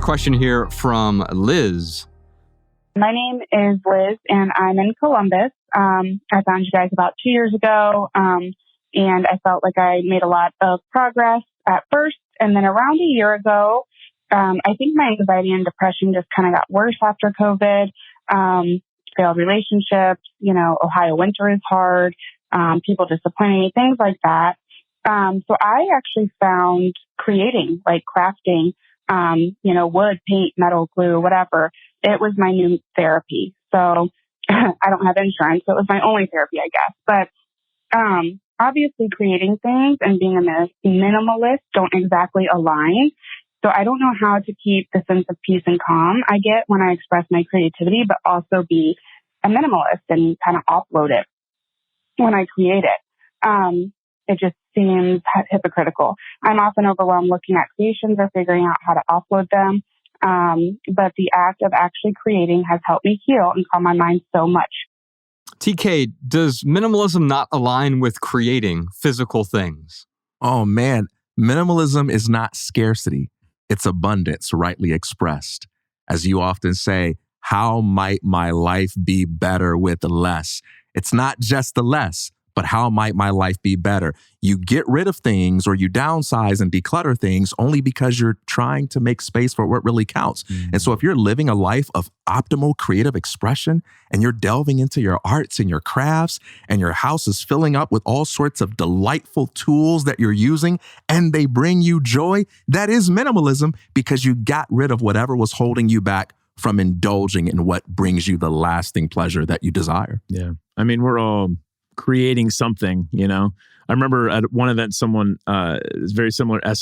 question here from Liz. My name is Liz, and I'm in Columbus. I found you guys about 2 years ago, and I felt like I made a lot of progress at first. And then around a year ago, I think my anxiety and depression just kind of got worse after COVID. Failed relationships, Ohio winter is hard, people disappointing me, things like that. So I actually found creating, like crafting, wood, paint, metal, glue, whatever. It was my new therapy. So I don't have insurance, so it was my only therapy, I guess. But obviously creating things and being a minimalist don't exactly align. So I don't know how to keep the sense of peace and calm I get when I express my creativity, but also be a minimalist and kind of offload it when I create it. It just seems hypocritical. I'm often overwhelmed looking at creations or figuring out how to offload them. But the act of actually creating has helped me heal and calm my mind so much. TK, does minimalism not align with creating physical things? Oh man, minimalism is not scarcity. It's abundance, rightly expressed. As you often say, how might my life be better with less? It's not just the less, but how might my life be better? You get rid of things or you downsize and declutter things only because you're trying to make space for what really counts. Mm-hmm. And so if you're living a life of optimal creative expression and you're delving into your arts and your crafts and your house is filling up with all sorts of delightful tools that you're using and they bring you joy, that is minimalism because you got rid of whatever was holding you back from indulging in what brings you the lasting pleasure that you desire. Yeah. I mean, we're all creating something, I remember at one event, someone asked this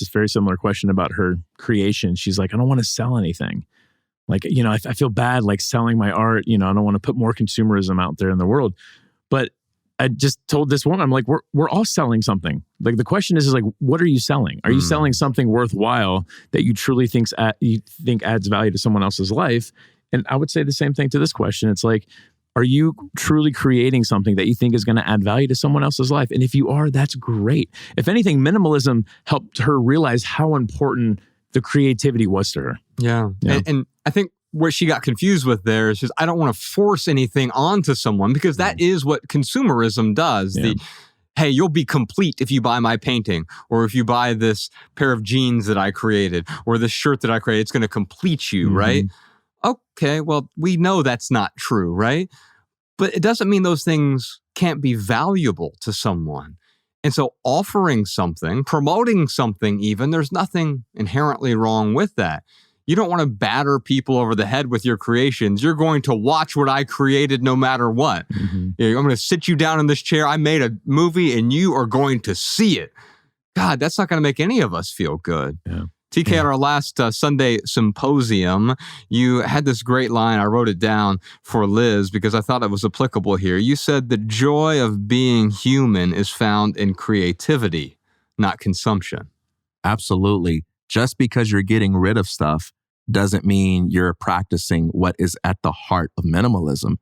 very similar question about her creation. She's like, I don't want to sell anything. Like, I feel bad like selling my art. I don't want to put more consumerism out there in the world. But I just told this woman, I'm like, we're all selling something. Like the question is like, what are you selling? Are you selling something worthwhile that you truly think adds value to someone else's life? And I would say the same thing to this question. It's like, are you truly creating something that you think is going to add value to someone else's life? And if you are, that's great. If anything, minimalism helped her realize how important the creativity was to her. Yeah. And I think where she got confused with there is just, I don't want to force anything onto someone because that is what consumerism does. Yeah. Hey, you'll be complete if you buy my painting, or if you buy this pair of jeans that I created, or this shirt that I created, it's going to complete you, right? Okay, well, we know that's not true, right? But it doesn't mean those things can't be valuable to someone. And so offering something, promoting something even, there's nothing inherently wrong with that. You don't want to batter people over the head with your creations. You're going to watch what I created no matter what. Mm-hmm. I'm going to sit you down in this chair. I made a movie and you are going to see it. God, that's not going to make any of us feel good. Yeah. TK, at our last Sunday symposium, you had this great line. I wrote it down for Liz because I thought it was applicable here. You said the joy of being human is found in creativity, not consumption. Absolutely. Just because you're getting rid of stuff doesn't mean you're practicing what is at the heart of minimalism.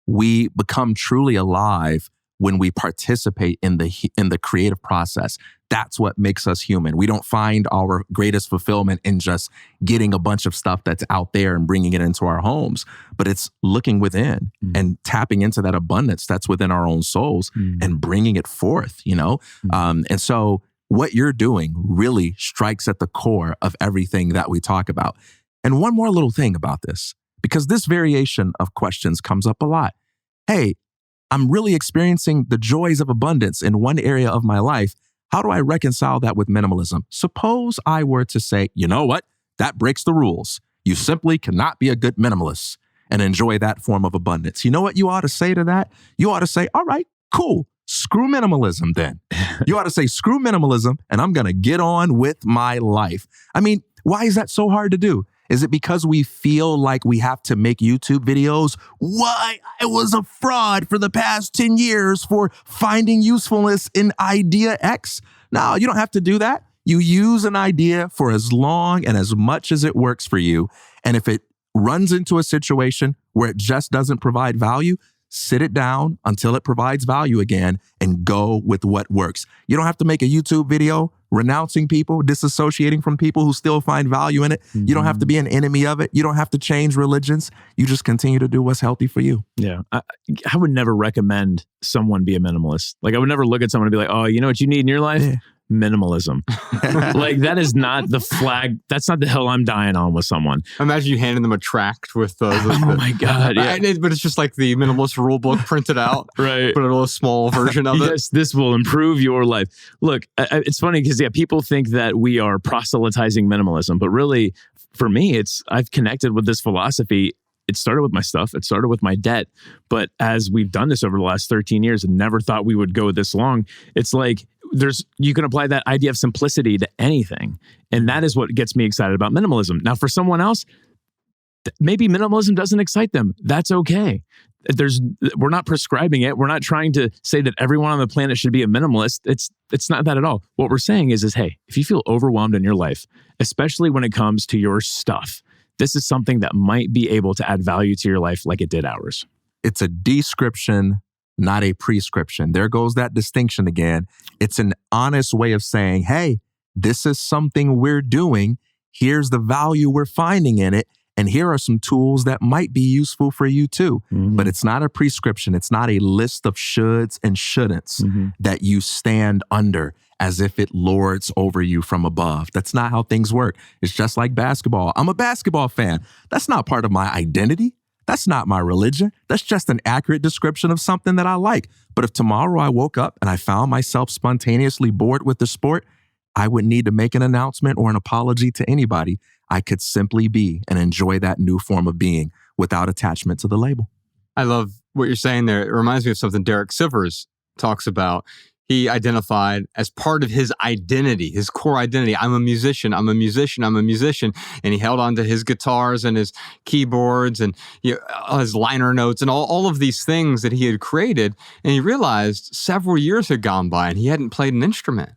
We become truly alive when we participate in the creative process. That's what makes us human. We don't find our greatest fulfillment in just getting a bunch of stuff that's out there and bringing it into our homes, but it's looking within and tapping into that abundance that's within our own souls and bringing it forth, And so what you're doing really strikes at the core of everything that we talk about. And one more little thing about this, because this variation of questions comes up a lot. Hey, I'm really experiencing the joys of abundance in one area of my life. How do I reconcile that with minimalism? Suppose I were to say, you know what? That breaks the rules. You simply cannot be a good minimalist and enjoy that form of abundance. You know what you ought to say to that? You ought to say, all right, cool. Screw minimalism then. You ought to say, screw minimalism, and I'm going to get on with my life. I mean, why is that so hard to do? Is it because we feel like we have to make YouTube videos? Why I was a fraud for the past 10 years for finding usefulness in idea X? No, you don't have to do that. You use an idea for as long and as much as it works for you. And if it runs into a situation where it just doesn't provide value, sit it down until it provides value again and go with what works. You don't have to make a YouTube video renouncing people, disassociating from people who still find value in it. Mm-hmm. You don't have to be an enemy of it. You don't have to change religions. You just continue to do what's healthy for you. Yeah. I would never recommend someone be a minimalist. Like I would never look at someone and be like, oh, you know what you need in your life? Yeah. Minimalism. Like that is not the flag. That's not the hill I'm dying on with someone. Imagine you handing them a tract with oh my God. Yeah. But it's just like the minimalist rule book printed out. Right. But a little small version of it. Yes, this will improve your life. Look, it's funny because people think that we are proselytizing minimalism, but really for me, I've connected with this philosophy. It started with my stuff. It started with my debt. But as we've done this over the last 13 years and never thought we would go this long, it's like you can apply that idea of simplicity to anything. And that is what gets me excited about minimalism. Now, for someone else, maybe minimalism doesn't excite them. That's okay. We're not prescribing it. We're not trying to say that everyone on the planet should be a minimalist. It's not that at all. What we're saying is, hey, if you feel overwhelmed in your life, especially when it comes to your stuff, this is something that might be able to add value to your life like it did ours. It's a description, not a prescription. There goes that distinction again. It's an honest way of saying, hey, this is something we're doing. Here's the value we're finding in it. And here are some tools that might be useful for you too. Mm-hmm. But it's not a prescription. It's not a list of shoulds and shouldn'ts that you stand under as if it lords over you from above. That's not how things work. It's just like basketball. I'm a basketball fan. That's not part of my identity. That's not my religion. That's just an accurate description of something that I like. But if tomorrow I woke up and I found myself spontaneously bored with the sport, I wouldn't need to make an announcement or an apology to anybody. I could simply be and enjoy that new form of being without attachment to the label. I love what you're saying there. It reminds me of something Derek Sivers talks about. He identified as part of his identity, his core identity. I'm a musician. I'm a musician. I'm a musician. And he held on to his guitars and his keyboards and his liner notes and all of these things that he had created. And he realized several years had gone by and he hadn't played an instrument.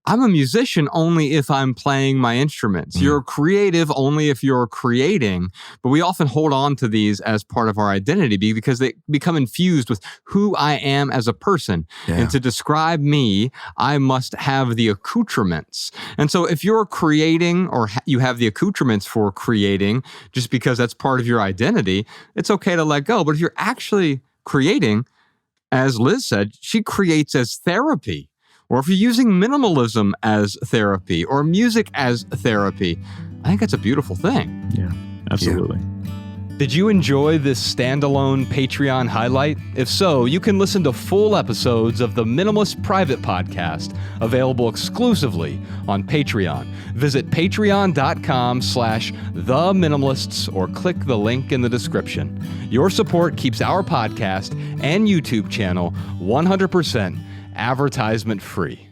I'm a musician only if I'm playing my instruments. You're creative only if you're creating. But we often hold on to these as part of our identity because they become infused with who I am as a person. Yeah. And to describe me, I must have the accoutrements. And so if you're creating or you have the accoutrements for creating just because that's part of your identity, it's okay to let go. But if you're actually creating, as Liz said, she creates as therapy. Or if you're using minimalism as therapy or music as therapy, I think that's a beautiful thing. Yeah, absolutely. Yeah. Did you enjoy this standalone Patreon highlight? If so, you can listen to full episodes of the Minimalist Private Podcast, available exclusively on Patreon. Visit patreon.com/theminimalists or click the link in the description. Your support keeps our podcast and YouTube channel 100% advertisement free.